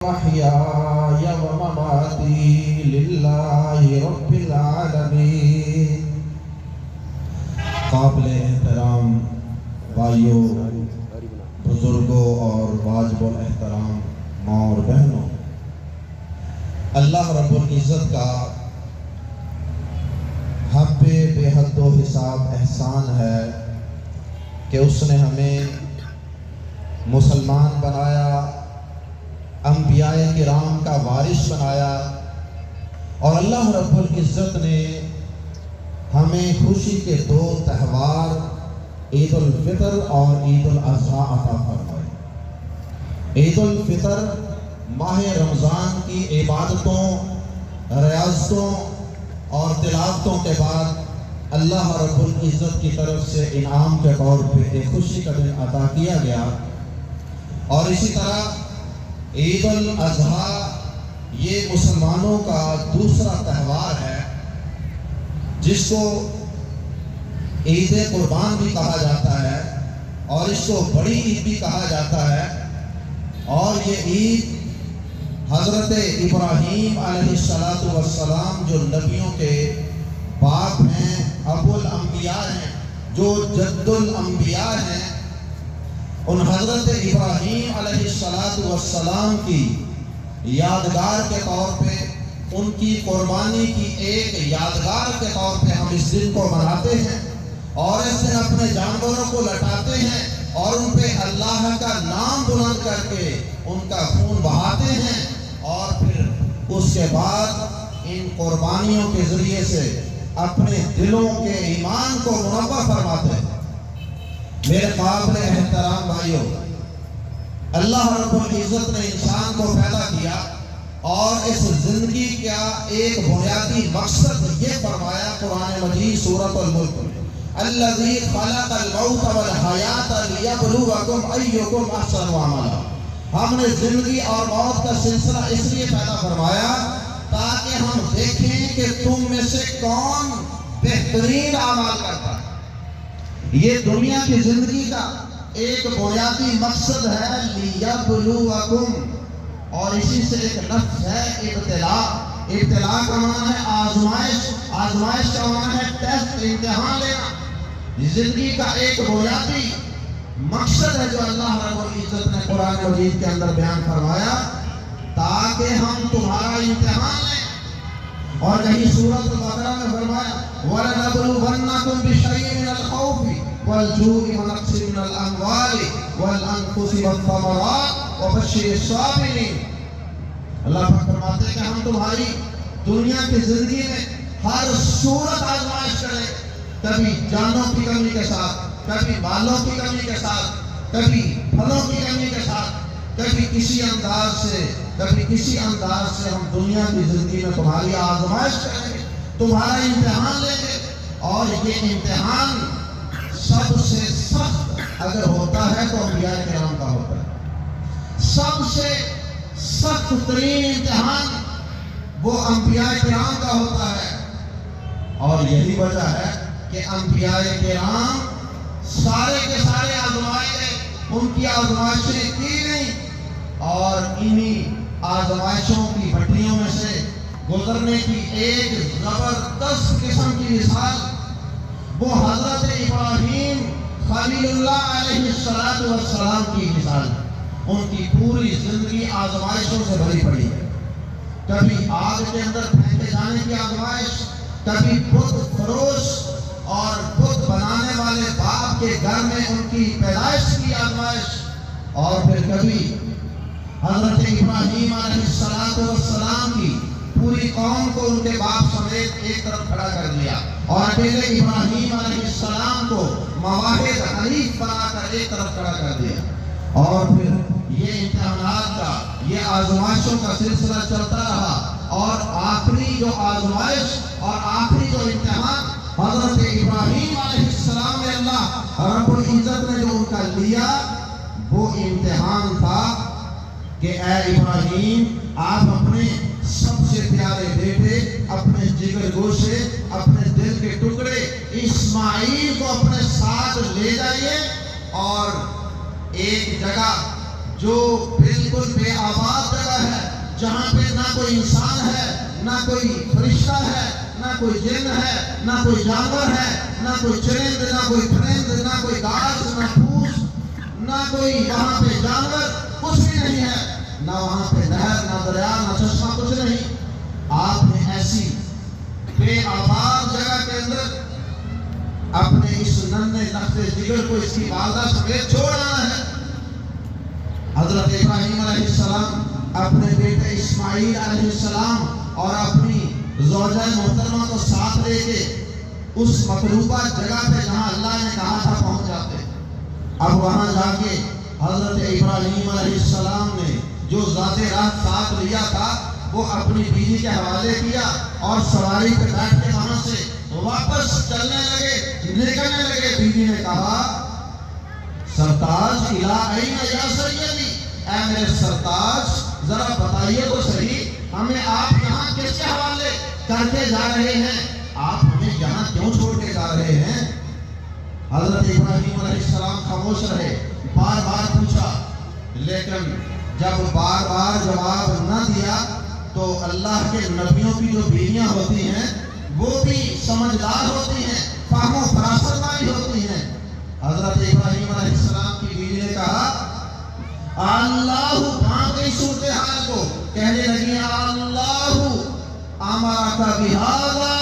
محياي ومماتي لله رب العالمين۔ قابل احترام بھائیوں، بزرگوں اور واجب الاحترام ماں اور بہنوں، اللہ رب العزت کا ہم پہ بے حد و حساب احسان ہے کہ اس نے ہمیں مسلمان بنایا، انبیاء کرام کا وارث بنایا، اور اللہ رب العزت نے ہمیں خوشی کے دو تہوار عید الفطر اور عید الاضحیٰ عطا فرمائے۔ عید الفطر ماہ رمضان کی عبادتوں، ریاضتوں اور تلاوتوں کے بعد اللہ رب العزت کی طرف سے انعام کے طور پہ ایک خوشی کا دن عطا کیا گیا، اور اسی طرح عید الاضحیٰ یہ مسلمانوں کا دوسرا تہوار ہے جس کو عید قربان بھی کہا جاتا ہے اور اس کو بڑی عید بھی کہا جاتا ہے۔ اور یہ عید حضرت ابراہیم علیہ السلام جو نبیوں کے باپ ہیں، ابو الانبیاء ہیں، جو جد الانبیاء ہیں، ان حضرت ابراہیم علیہ السلام کی یادگار کے طور پہ، ان کی قربانی کی ایک یادگار کے طور پہ ہم اس دن کو مناتے ہیں، اور اس دن اپنے جانوروں کو لٹاتے ہیں اور ان پہ اللہ کا نام بلند کر کے ان کا خون بہاتے ہیں، اور پھر اس کے بعد ان قربانیوں کے ذریعے سے اپنے دلوں کے ایمان کو منور فرماتے ہیں۔ میرے قابل احترام بھائیوں، اللہ رب العزت نے انسان کو پیدا کیا اور اس زندگی کا ایک بنیادی مقصد یہ فرمایا قرآن مجید سورۃ الملک میں، الذی خلق الموت والحیات لیبلوکم ایکم احسن عملا۔ ہم نے زندگی اور موت کا سلسلہ اس لیے پیدا فرمایا تاکہ ہم دیکھیں کہ تم میں سے کون بہترین اعمال کرتا ہے۔ یہ دنیا کی زندگی کا ایک بنیادی مقصد ہے لیبلوکم، اور اسی سے ایک لفظ ہے ابتلاء۔ ابتلاء کا معنی ہے آزمائش، آزمائش کا معنی ہے ٹیسٹ، امتحان لینا۔ زندگی کا ایک بنیادی مقصد ہے جو اللہ رب العزت نے قرآن مجید کے اندر بیان فرمایا تاکہ ہم تمہارا امتحان لیں۔ اور کہیں سورۃ البقرہ میں فرمایا وَلَنَبْلُوَنَّكُمْ بِشَيْءٍ مِّنَ الْخَوْفِ وَالْجُوعِ وَنَقْصٍ مِّنَ الْأَمْوَالِ وَالْأَنفُسِ وَالثَّمَرَاتِ وَبَشِّرِ الصَّابِرِينَ۔ اللہ پاک فرماتے ہیں کہ ہم تمہاری دنیا کی زندگی میں ہر صورت آزمائش کریں، کبھی جانوں کی کمی کے ساتھ، کبھی مالوں کی کمی کے ساتھ، کبھی پھلوں کی کمی کے ساتھ، کبھی کسی انداز سے، کبھی کسی انداز سے ہم دنیا کی زندگی میں تمہاری آزمائش کریں گے، تمہارا امتحان لیں گے۔ اور یہ امتحان سب سے سخت اگر ہوتا ہے تو انبیاء کرام کا ہوتا ہے۔ سب سے سخت ترین امتحان وہ انبیاء کرام کا ہوتا ہے، اور یہی وجہ ہے کہ انبیاء کرام سارے کے سارے آزمائے گئے، ان کی آزمائشیں کی گئیں، اور انہی آزمائشوں کی بھٹیوں میں سے گزرنے کی ایک زبردست قسم کی مثال وہ حضرت ابراہیم خلیل اللہ علیہ السلام کی مثال ہے۔ ان کی پوری زندگی آزمائشوں سے بھری پڑی ہے، کبھی آگ کے اندر پھینکے جانے کی آزمائش، کبھی بت فروش اور بت بنانے والے باپ کے گھر میں ان کی پیدائش کی آزمائش، اور پھر کبھی حضرت ابراہیم علیہ السلام کی پوری قوم کو ان کے باپ سمیت ایک طرف کھڑا کر دیا، اور اکیلے ابراہیم علیہ السلام کو مواحد حنیف بنا کر ایک طرف کھڑا کر دیا، اور پھر یہ امتحانات کا، یہ آزمائشوں کا سلسلہ چلتا رہا، اور آخری جو آزمائش اور آخری جو امتحان حضرت ابراہیم علیہ السلام میں اللہ رب العزت نے جو ان کا لیا وہ امتحان تھا کہ اے ابراہیم، آپ اپنے سب سے پیارے بیٹے، اپنے جگر گوشے، اپنے دل کے ٹکڑے اسماعیل کو اپنے ساتھ لے جائیے، اور ایک جگہ جو بالکل بے آباد جگہ ہے، جہاں پہ نہ کوئی انسان ہے، نہ کوئی فرشتہ ہے، نہ کوئی جن ہے، نہ کوئی جانور ہے، نہ کوئی چرند، نہ کوئی پرند، نہ کوئی گھاس، نہ پھوس، نہ کوئی وہاں پہ جانور، کچھ بھی نہیں ہے، نہ وہاں پہ نہر، نہ دریا، نہ چشمہ، کچھ نہیں۔ آپ نے ایسی بے آباد جگہ کے اندر اپنے اس ننھے لختے جگر کو اس کی والدہ سمیت چھوڑ آنا ہے۔ حضرت ابراہیم علیہ السلام اپنے بیٹے اسماعیل علیہ السلام اور اپنی زوجہ محترمہ کو ساتھ لے کے اس مطلوبہ جگہ پہ جہاں اللہ نے کہا تھا پہنچ جاتے۔ اب وہاں جا کے حضرت ابراہیم علیہ السلام نے جو ذات راہ ساتھ لیا تھا وہ اپنی بیوی کے حوالے کیا اور سواری پہ بیٹھ کے وہاں سے واپس چلنے لگے، نکلنے لگے۔ بیوی نے کہا سرتاج الی این یا سیدی، اے میرے سرتاج ذرا بتائیے تو صحیح ہمیں آپ یہاں کس کے حوالے کر کے جا رہے ہیں، آپ ہمیں یہاں کیوں چھوڑ کے جا رہے ہیں؟ حضرت ابراہیم علیہ السلام خاموش رہے، بار بار پوچھا، لیکن جب بار بار جواب نہ دیا تو اللہ کے نبیوں کی جو بیویاں ہوتی ہیں وہ بھی سمجھدار ہوتی ہیں، فہم و فراست والی ہوتی ہیں۔ حضرت ابراہیم علیہ السلام کی بیوی نے کہا اللہ وہاں گئی صورتحال کو، کہنے لگی اللہ امرک بہذا،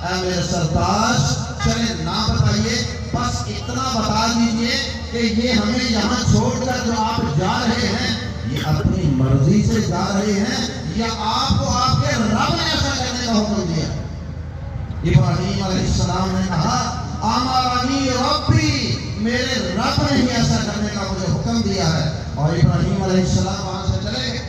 اے میرے سرتاج چلے نہ بتائیے، بس اتنا بتا دیجئے کہ یہ ہمیں یہاں چھوڑ کر جو آپ جا رہے ہیں یہ اپنی مرضی سے جا رہے ہیں یا آپ کو آپ کے رب نے ایسا کرنے کا حکم دیا؟ ابراہیم علیہ السلام نے کہا امرنی ربی، میرے رب نے ہی ایسا کرنے کا مجھے حکم دیا ہے۔ اور ابراہیم علیہ السلام وہاں سے چلے گئے۔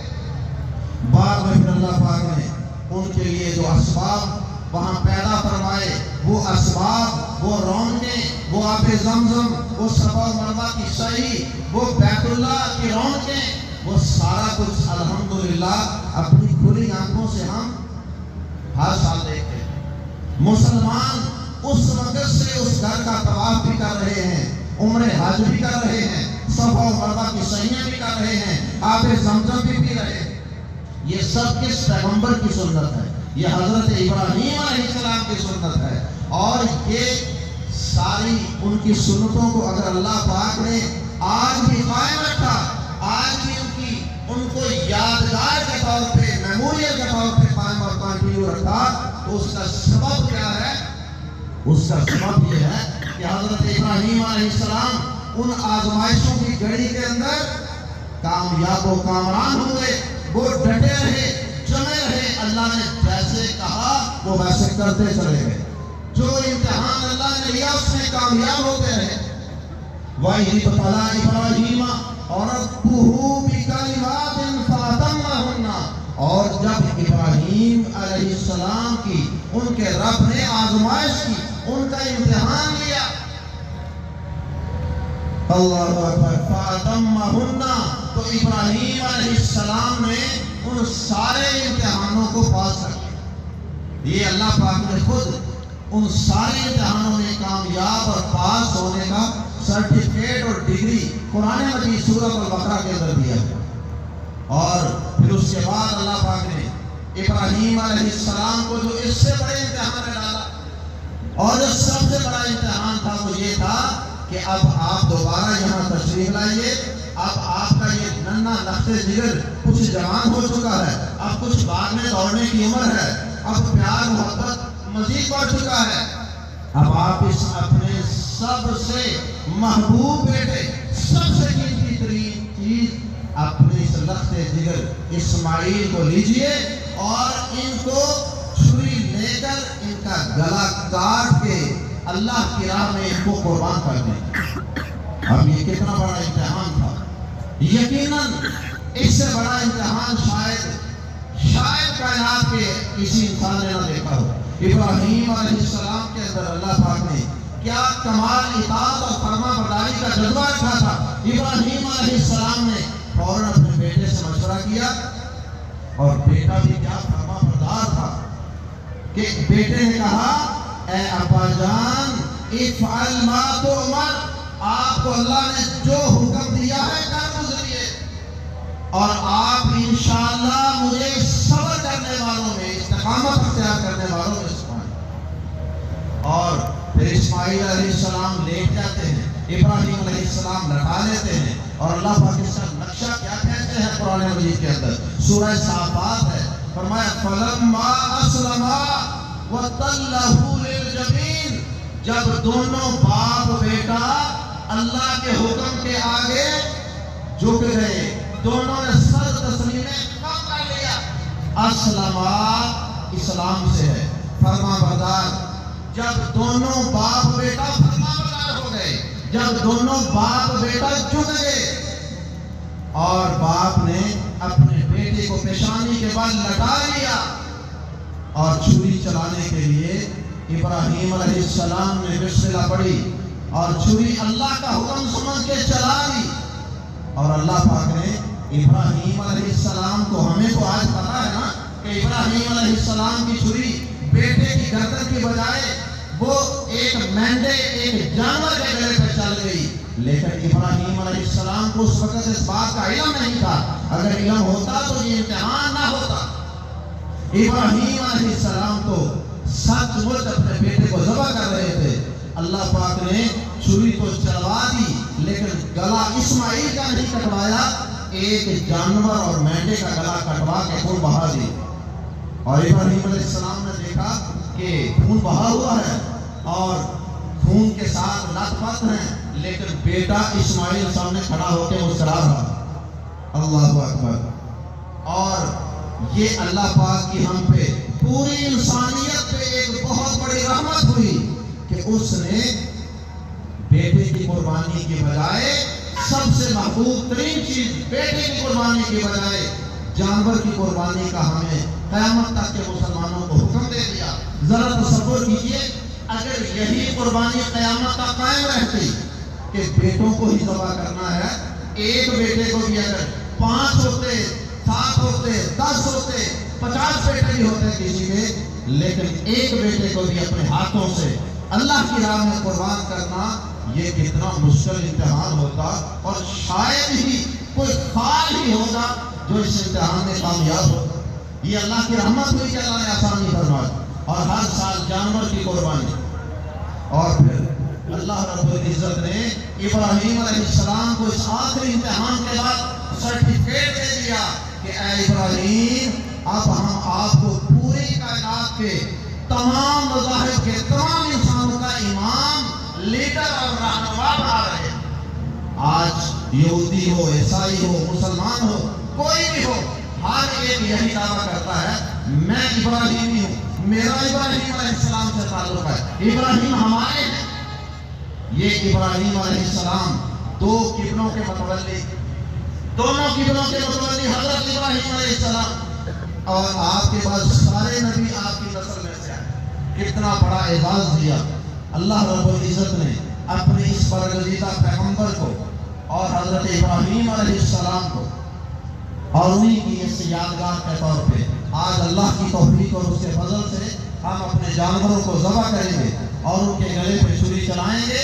بعد میں پھر اللہ پاک نے ان کے لیے جو اسباب وہاں پیدا فرمائے، وہ اسباب، وہ رونقیں، وہ آب زمزم، وہ صفا و مروہ کی سعی، وہ بیت اللہ کی رونقیں، وہ سارا کچھ الحمدللہ اپنی کھلی آنکھوں سے ہم ہر سال دیکھتے ہیں۔ مسلمان اس وقت سے اس گھر کا طواف بھی کر رہے ہیں، عمرہ حج بھی کر رہے ہیں، صفا و مروہ کی سعیاں بھی کر رہے ہیں، آب زمزم بھی پی رہے ہیں۔ یہ سب کس پیغمبر کی سنت ہے؟ یہ حضرت ابراہیم علیہ السلام کی سنت ہے۔ اور یہ ساری ان کی سنتوں کو اگر اللہ پاک نے آج بھی قائم رکھا، آج بھی ان کو یادگار کے طور پہ، میموریل کے طور پہ قائم اور کنٹینیو رکھا، تو اس کا سبب کیا ہے؟ اس کا سبب یہ ہے کہ حضرت ابراہیم علیہ السلام ان آزمائشوں کی گھڑی کے اندر کامیاب و کامران ہوئے، وہ ڈٹے رہے، جمے رہے، اللہ نے جیسے کہا وہ ویسے کرتے چلے گئے۔ جو امتحان اللہ نے لیا اس میں کامیاب ہو گئے ہیں۔ وَإِذِ ابْتَلَىٰ إِبْرَاهِيمَ رَبُّهُ بِكَلِمَاتٍ فَأَتَمَّهُنَّ، اور جب ابراہیم علیہ السلام کی ان کے رب نے آزمائش کی، ان کا امتحان لیا، اللہ اکبر، فَأَتَمَّهُنَّ، تو ابراہیم علیہ السلام نے ان سارے امتحانوں کو پاس کر دیا۔ یہ اللہ پاک نے خود ان سارے امتحانوں میں کامیاب اور پاس ہونے کا سرٹیفکیٹ اور ڈگری قرآن مجید سورۃ البقرہ کے اندر دیا ہے۔ اور پھر اس کے بعد اللہ پاک نے ابراہیم علیہ السلام کو جو اس سے بڑے امتحان میں ڈالا، اور جو سب سے بڑا امتحان تھا وہ یہ تھا کہ اب آپ دوبارہ یہاں تشریف لائیے، اب آپ کا یہ ننھا لخت جگر کچھ جوان ہو چکا ہے، اب کچھ بعد میں دوڑنے کی عمر ہے، اب پیار محبت مزید بڑھ چکا ہے، اب آپ اس اپنے سب سے محبوب بیٹے، سب سے قیمتی ترین چیز اپنے اس لخت جگر اسماعیل کو لیجئے اور ان کو چھری لے کر ان کا گلا کاٹ کے اللہ کی راہ میں ان کو قربان کر دیں۔ اب یہ کتنا بڑا امتحان تھا، یقیناً اس سے بڑا امتحان شاید کائنات کے کسی انسان نے نہ دیکھا ہو۔ ابراہیم علیہ السلام کے اندر اللہ پاک نے کیا کمال اطاعت اور فرما برداری کا جذبہ رکھا تھا۔ ابراہیم علیہ السلام نے فوراً اپنے بیٹے سے مشورہ کیا، اور بیٹا بھی کیا فرما بردار تھا کہ بیٹے نے کہا اے ابا جان افعل ما تؤمر، آپ کو اللہ نے جو حکم دیا ہے کر گزریے۔ اور آپ انشاءاللہ مجھے صبر کرنے والوں میں، استقامت اختیار کرنے والوں میں سمائیں۔ اور پھر اسماعیل علیہ السلام لیٹ جاتے ہیں، ابراہیم علیہ السلام لٹا لیتے ہیں، اور اللہ پاک اس کا نقشہ کیا کہتے ہیں قرآن مجید کے اندر، سورہ صافات ہے، فرمایا فَلَمَّا أَسْلَمَا وَتَلَّهُ لِلْجَبِينِ، جب دونوں باپ بیٹا اللہ کے حکم کے آگے جھک گئے، دونوں نے سر تسلیم کم کر لیا۔ اسلما اسلام سے ہے، فرما بردار، جب دونوں باپ بیٹا فرما بردار ہو گئے، جب دونوں باپ بیٹا جھک گئے اور باپ نے اپنے بیٹے کو پیشانی کے بعد لٹا لیا اور چھری چلانے کے لیے ابراہیم علیہ السلام نے بسم اللہ پڑھی اور چھری اللہ کا حکم سمجھ کے چلا لی، اور اللہ پاک نے ابراہیم علیہ السلام کو، ہمیں تو آج پتا ہے نا کہ ابراہیم علیہ السلام کی چھری بیٹے کی گردن کی بجائے وہ ایک مینڈے، ایک جانور کے گلے پہ چل گئی، لیکن ابراہیم علیہ السلام کو اس وقت اس بات کا علم نہیں تھا، اگر علم ہوتا تو یہ امتحان نہ ہوتا۔ ابراہیم علیہ السلام تو سچ مچ اپنے بیٹے کو ذبح کر رہے تھے، اللہ پاک نے چھری تو چلوا دی لیکن گلا اسماعیل کا نہیں کٹوایا، ایک جانور اور مینڈے کا گلا کٹوا کے خون بہا دی، اور ابراہیم علیہ السلام نے دیکھا کہ خون بہا ہوا ہے اور خون کے ساتھ لت پت ہیں، لیکن بیٹا اسماعیل سامنے کھڑا ہو کے مسکرا رہا، اللہ اکبر۔ اور یہ اللہ پاک کی ہم پہ، پوری انسانیت پہ ایک بہت بڑی رحمت ہوئی کہ اس نے بیٹے کی قربانی کی بجائے، سب سے محبوب ترین چیز بیٹے کی قربانی کی بجائے جانور کی قربانی کا ہمیں قیامت تک کے مسلمانوں کو حکم دے دیا۔ ذرا تصور کیجئے اگر یہی قربانی قیامت تک قائم رہتی کہ بیٹوں کو ہی ذبح کرنا ہے، ایک بیٹے کو بھی اگر 5 ہوتے، 7 ہوتے، 10 ہوتے، 50 بیٹے بھی ہوتے کسی کے، لیکن ایک بیٹے کو بھی اپنے ہاتھوں سے اللہ کی راہ میں قربان کرنا، یہ کتنا مشکل امتحان ہوتا، اور شاید ہی کوئی خال ہی ہوگا جو اس امتحان میں کامیاب ہوگا۔ یہ اللہ کی رحمت ہوئی کہ اللہ نے آسانی فرمائی، اور ہر سال جانور کی قربانی۔ اور پھر اللہ رب العزت نے ابراہیم علیہ السلام کو اس آخری امتحان کے بعد سرٹیفکیٹ دے دیا کہ اے ابراہیم، اب ہم آپ کو پوری کائنات کے تمام مذاہب کے تمام انسانوں کا امام، لیڈر اور رہنما بنا رہے ہیں۔ آج یہودی ہو، عیسائی ہو، مسلمان ہو، کوئی بھی ہو، ہر ایک یہی دعویٰ کرتا ہے میں ابراہیمی ہوں، میرا ابراہیم علیہ السلام سے تعلق ہے، ابراہیم ہمارے ہیں۔ یہ ابراہیم علیہ السلام 2 قبلوں کے متولی، دونوں قبلوں کے متولی حضرت ابراہیم علیہ السلام، اور آپ کے بعد سارے نبی آپ کی نسل میں سے آئے۔ کتنا بڑا اعزاز دیا اللہ رب العزت نے اپنے اس برگزیدہ پیغمبر کو اور حضرت ابراہیم علیہ السلام کو، اور انہی کی اس یادگار کے طور پہ آج اللہ کی توفیق اور اس کے فضل سے ہم اپنے جانوروں کو ذبح کریں گے اور ان کے گلے پہ چھری چلائیں گے،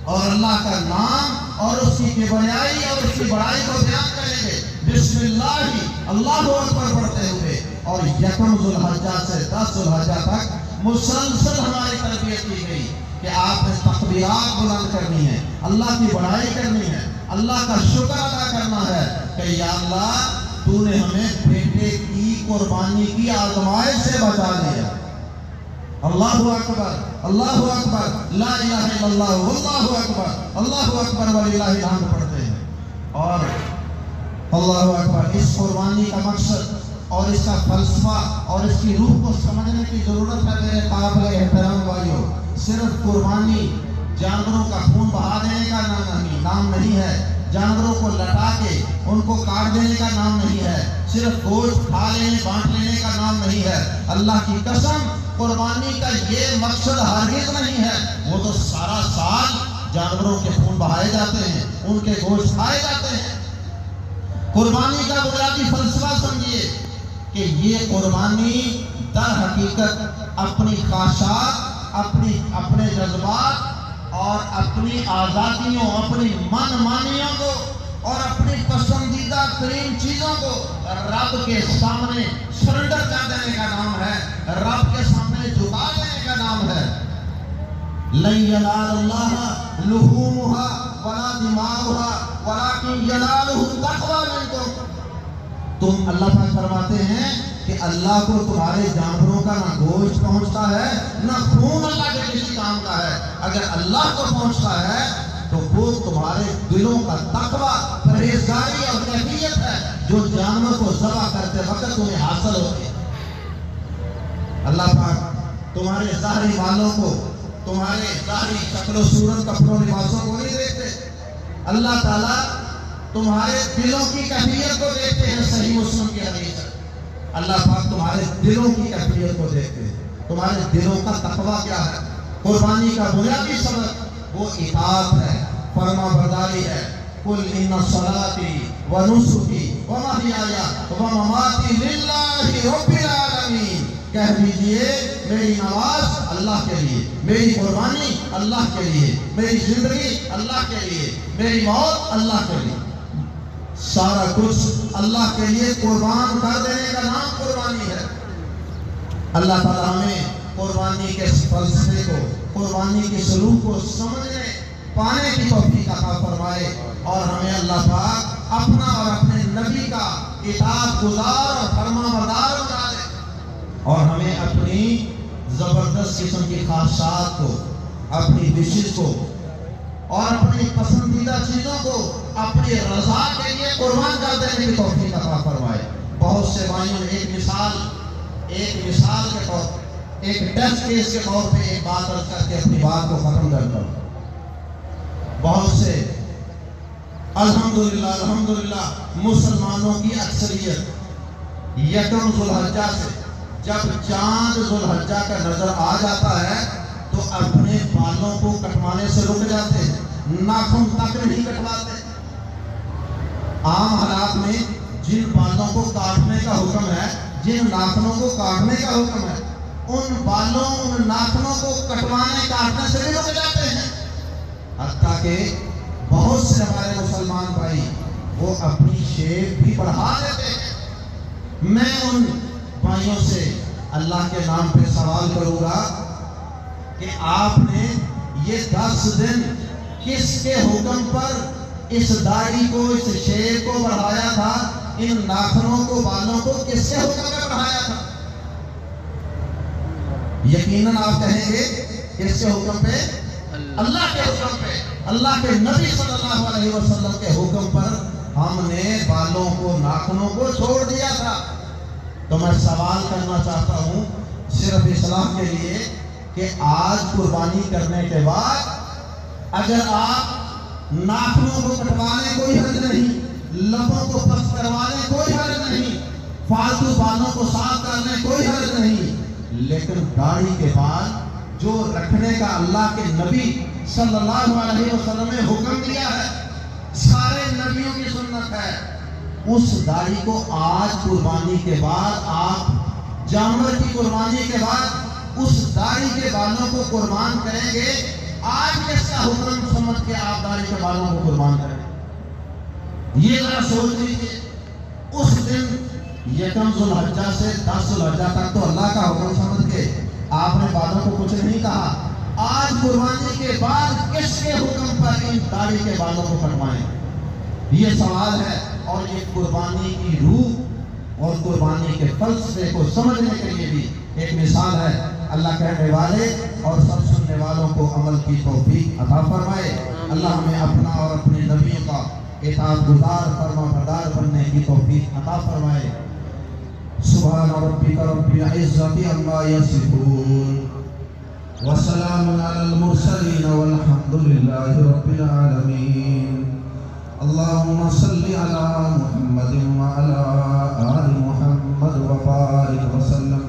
اور اللہ کا نام اور اس کی کبریائی اور اس کی بڑائی کو بیان کریں گے، بسم اللہ اللہ اکبر پڑھتے ہوئے، اور 1 ذو الحجہ سے 10 ذو الحجہ تک مسلسل ہماری تربیت کی گئی کہ آپ نے تکبیرات بلند کرنی ہے، اللہ کی بڑائی کرنی ہے، اللہ کا شکر ادا کرنا ہے کہ یا اللہ تو نے ہمیں بیٹے کی قربانی کی آزمائش سے بچا لیا۔ اللہ اکبر، اللہ اکبر، لا الہ الا اللہ، واللہ اکبر، اللہ اکبر وللہ الحمد پڑھتے ہیں۔ اور اللہ اکبر، اس قربانی کا مقصد اور اس کا فلسفہ اور اس کی روح کو سمجھنے کی ضرورت ہے میرے قابل احترام بھائیوں۔ صرف قربانی جانوروں کا خون بہا دینے کا نام نہیں ہے، جانوروں کو لٹا کے ان کو کاٹ دینے کا نام نہیں ہے، صرف گوشت کھا لینے بانٹ لینے کا نام نہیں ہے۔ اللہ کی قسم، قربانی کا یہ مقصد ہرگز نہیں ہے، وہ تو سارا سال جانوروں کے خون بہائے جاتے ہیں، ان کے گوشت کھائے جاتے ہیں۔ قربانی کا بنیادی فلسفہ سمجھیے کہ یہ قربانی در حقیقت اپنی خواہشات، اپنے جذبات اور اپنی آزادیوں، اپنی من مانیوں کو اور اپنی پسندیدہ ترین چیزوں کو رب کے سامنے سرنڈر کر دینے کا نام ہے، رب کے سامنے جھکا دینے کا نام ہے۔ لن ینال اللہ لحومها ولا دماؤها ولکن ینالہ التقوی منکم۔ تم اللہ پاک فرماتے ہیں کہ اللہ کو تمہارے جانوروں کا نہ گوشت پہنچتا ہے نہ خون اللہ کے کسی کام کا ہے، اگر اللہ کو پہنچتا ہے تو وہ تمہارے دلوں کا تقوی، پرہیزگاری اور کیفیت ہے جو جانور کو ذبح کرتے وقت تمہیں حاصل ہوتی ہے۔ اللہ پاک تمہارے ظاہری والوں کو، تمہارے ظاہری شکل و صورت، کپڑوں لباسوں کو نہیں دیکھتے، اللہ تعالیٰ تمہارے دلوں کی کیفیت کو دیکھتے ہیں۔ صحیح مسلم کی حدیث ہے، اللہ پاک تمہارے دلوں کی کیفیت کو دیکھتے ہیں، تمہارے دلوں کا تقوی کیا ہے۔ قربانی کا بنیادی سبب وہ اطاعت ہے، فرما برداری ہے۔ قل ان صلاتی و نسکی و محیایا و مماتی للہ رب العالمین، کہہ دیجئے میری نماز اللہ کے لیے، میری قربانی اللہ کے لیے، میری زندگی اللہ کے لیے، میری موت اللہ کے لیے، سارا کچھ اللہ کے لیے قربان کر دینے کا نام قربانی ہے۔ اللہ تعالیٰ ہمیں قربانی کے فلسفے کو، قربانی کے سلوک کو سمجھنے پانے کی توفیق عطا فرمائے، اور ہمیں اللہ پاک اپنا اور اپنے نبی کا اطاعت گزار اور فرما بردار بنا دے، اور ہمیں اپنی زبردست قسم کی خواہشات کو، اپنی وشز کو اور اپنی پسندیدہ چیزوں کو اپنی رضا کے لیے قربان کر دینے کی توفیق عطا فرمائے۔ بہت سے بھائیوں نے ایک مثال کے طور، ایک ٹیسٹ کیس کے طور پہ ایک بات عرض کر کے اپنی بات کو ختم کرتا ہوں۔ بہت سے الحمدللہ مسلمانوں کی اکثریت یکم ذوالحجہ سے، جب چاند ذوالحجہ کا نظر آ جاتا ہے تو اپنے بالوں کو کٹوانے سے رک جاتے ہیں، ناخن تک نہیں کٹواتے۔ عام حالات میں جن بالوں کو کاٹنے کا حکم ہے، جن ناخنوں کو کاٹنے کا حکم ہے، ان بالوں، ان ناخنوں کو کٹوانے کاٹنے سے بھی رک جاتے ہیں۔ حتیٰ کہ بہت سے ہمارے مسلمان بھائی وہ اپنی شیپ بھی بڑھا دیتے ہیں۔ میں ان بھائیوں سے اللہ کے نام پہ سوال کروں گا کہ آپ نے یہ 10 دن کس کے حکم پر اس داڑھی کو، اس شیپ کو بڑھایا تھا، ان ناخنوں کو، بالوں کو کس کے حکم پہ بڑھایا تھا؟ یقیناً آپ کہیں گے کس کے حکم پہ؟ اللہ کے حکم پہ، اللہ کے نبی صلی اللہ علیہ وسلم کے حکم پر ہم نے بالوں کو، ناخنوں کو چھوڑ دیا تھا۔ تو میں سوال کرنا چاہتا ہوں صرف اصلاح کے لیے کہ آج قربانی کرنے کے بعد اگر آپ ناخنوں کو کٹوانے کوئی حرج نہیں، لبوں کو پس کروانے کوئی حرج نہیں، فالتو بالوں کو صاف کرنے کوئی حرج نہیں، لیکن داڑھی کے بال جو رکھنے کا اللہ کے نبی صلی اللہ علیہ وسلم نے حکم دیا ہے، سارے نبیوں کی سنت ہے، اس داڑھی کو آج قربانی کے بعد، آپ جانور کی قربانی کے بعد اس داڑھی کے بالوں کو قربان کریں گے۔ آج کس کا حکم سمجھ کے آپ داڑھی کے بالوں کو قربان کریں؟ یہ ذرا سوچ لیجیے۔ اس دن یکم ذوالحجہ سے 10 ذوالحجہ تک تو اللہ کا حکم سمجھ کے آپ نے بالوں کو کچھ نہیں کہا، آج قربانی کے بعد کس کے حکم پر ان داڑھی کے بالوں کو کٹوائیں؟ یہ سوال ہے، اور یہ قربانی کی روح اور قربانی کے فلسفے کو سمجھنے کے لیے بھی ایک مثال ہے۔ اللہ کہنے والے اور سب سننے والوں کو عمل کی توفیق عطا فرمائے۔ اللہ ہمیں اپنا اور اپنے نبیوں کا اطاعت گزار، فرما بردار بننے کی توفیق عطا فرمائے۔ سبحان ربک رب العزۃ عما یصفون وسلام علی المرسلین والحمد للہ رب العالمین۔ اللهم صل على محمد وعلى آل محمد وبارك وسلم۔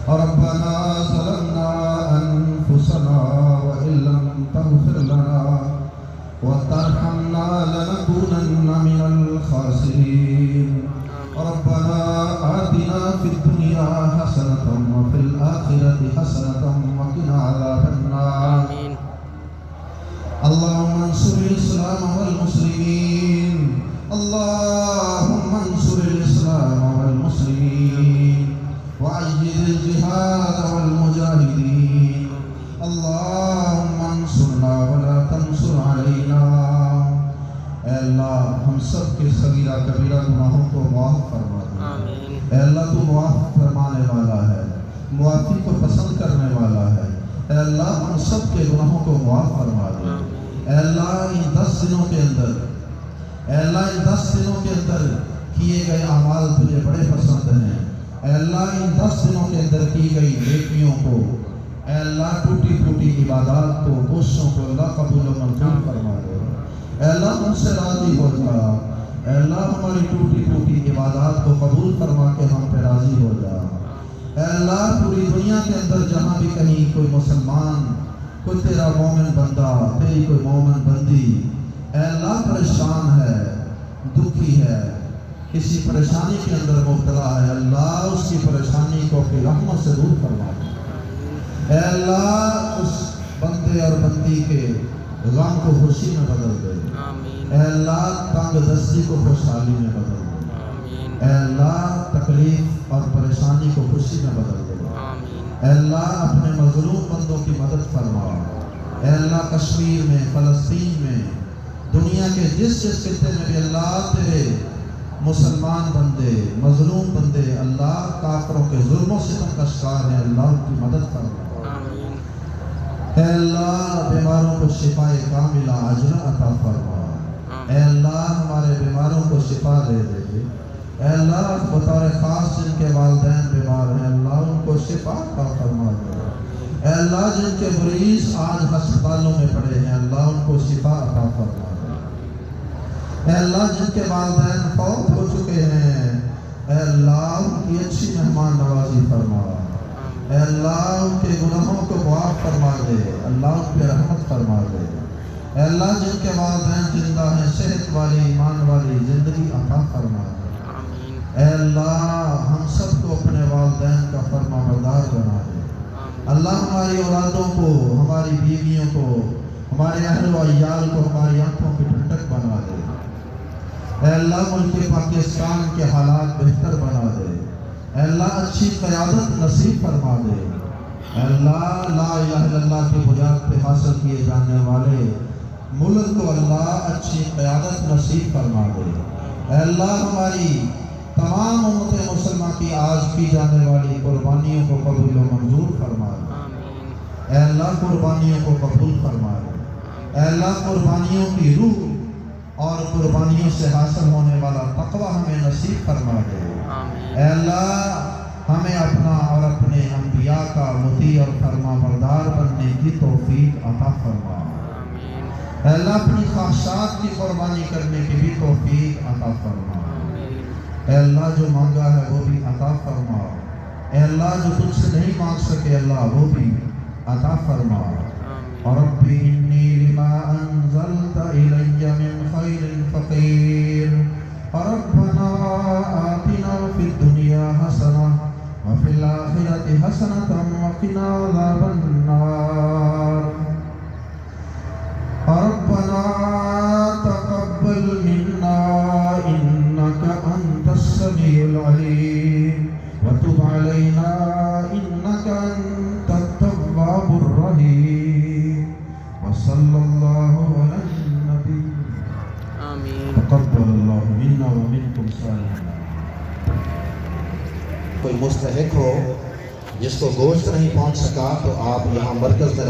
ربنا ظلمنا أنفسنا وإن لم تغفر لنا وترحمنا لنكونن من الخاسرين۔ ربنا آتنا في الدنيا حسنة وفي الآخرة حسنة وقنا عذاب النار۔ اللهم انصر الإسلام والمسلمين معافی کو پسند کرنے والا ہے۔ اے اللہ ہم سب کے گناہوں کو معاف فرما دے۔ اے اللہ ان 10 دنوں کے اندر، اے اللہ ان 10 دنوں کے اندر کیے گئے اعمال تجھے بڑے پسند ہیں۔ اے اللہ ان 10 دنوں کے اندر کی گئی نیکیوں کو، اے اللہ ٹوٹی پھوٹی عبادات کو، کوششوں کو اللہ قبول و منظور فرما دے۔ اے اللہ ہم سے راضی ہو جا۔ اے اللہ ہماری ٹوٹی پھوٹی عبادات کو قبول فرما کے ہم پہ راضی ہو جا۔ اے اللہ پوری دنیا کے اندر جہاں بھی کہیں کوئی مسلمان، کوئی تیرا مومن بندہ، تیری کوئی مومن بندی اے اللہ پریشان ہے، دکھی ہے، کسی پریشانی کے اندر مبتلا ہے، اللہ اس کی پریشانی کو اپنی رحمت سے دور فرما دے۔ اے اللہ اس بندے اور بندی کے غم کو خوشی میں بدل دے۔ اے اللہ تنگ دستی کو خوشحالی میں بدل دے۔ اے اللہ تکلیف اور پریشانی کو خوشی میں بدل دے۔ اے اللہ اپنے مظلوم بندوں کی مدد فرما۔ اے اللہ کشمیر میں، فلسطین میں، دنیا کے جس خطے میں بھی اللہ تیرے مسلمان بندے، مظلوم بندے اللہ کافروں کے ظلم و ستم کا شکار ہیں، اللہ ان کی مدد فرما۔ اے اللہ بیماروں کو شفا کاملہ عاجلہ عطا فرما۔ اے اللہ ہمارے بیماروں کو شفا دے دے۔ اے اللہ بطور خاص جن کے والدین بیمار ہیں اللہ ان کو شفا عطا فرما دے۔ اے اللہ جن کے مریض آج ہسپتالوں میں پڑے ہیں اللہ ان کو شفا عطا فرما دے۔ اے اللہ جن کے والدین فوت ہو چکے ہیں اے اللہ ان کی اچھی مہمان نوازی فرما۔ اے اللہ ان کے گناہوں کو معاف فرما دے، اللہ ان پہ رحمت فرما دے۔ اے اللہ جن کے والدین زندہ ہیں صحت والی ایمان والی زندگی عطا فرما دے۔ اے اللہ ہم سب کو اپنے والدین کا فرما بردار بنا دے۔ اللہ ہماری اولادوں کو، ہماری بیویوں کو، ہمارے اہل و عیال کو ہماری آنکھوں کی ٹھنڈک بنا دے۔ اے اللہ ملک پاکستان کے حالات بہتر بنا دے۔ اے اللہ اچھی قیادت نصیب فرما دے۔ اے اللہ لا الہ الا اللہ کی بنیاد پہ حاصل کیے جانے والے ملک کو اللہ اچھی قیادت نصیب فرما دے۔ اے اللہ ہماری تمام امت مسلمہ کی آج کی جانے والی قربانیوں کو قبول و منظور فرما دے۔ اے اللہ قربانیوں کو قبول فرما دے۔ اے اللہ قربانیوں کی روح اور قربانیوں سے حاصل ہونے والا تقوی ہمیں نصیب فرما دے۔ اے اللہ ہمیں اپنا اور اپنے انبیاء کا مطیع اور فرما بردار بننے کی توفیق عطا فرما۔ اے اللہ اپنی خواہشات کی قربانی کرنے کی بھی توفیق عطا فرما۔ اے اللہ جو مانگا ہے وہ بھی عطا فرما۔ اے اللہ جو تجھ سے نہیں مانگ سکے اللہ وہ بھی عطا فرما۔ رب انی لما انزلت الی من خیر فقیر ربنا آتنا فی الدنیا حسنہ وفی الآخرۃ حسنۃ وقنا عذاب النار۔ ربنا تقبل منا انک انت السمیع العلیم وتب علینا انک انت التواب الرحیم وصلی اللہ علی النبی آمین۔ تقبل اللہ منا ومنکم صالح۔ کوئی مستحق ہو جس کو گوشت نہیں پہنچ سکا تو آپ یہاں مرکز میں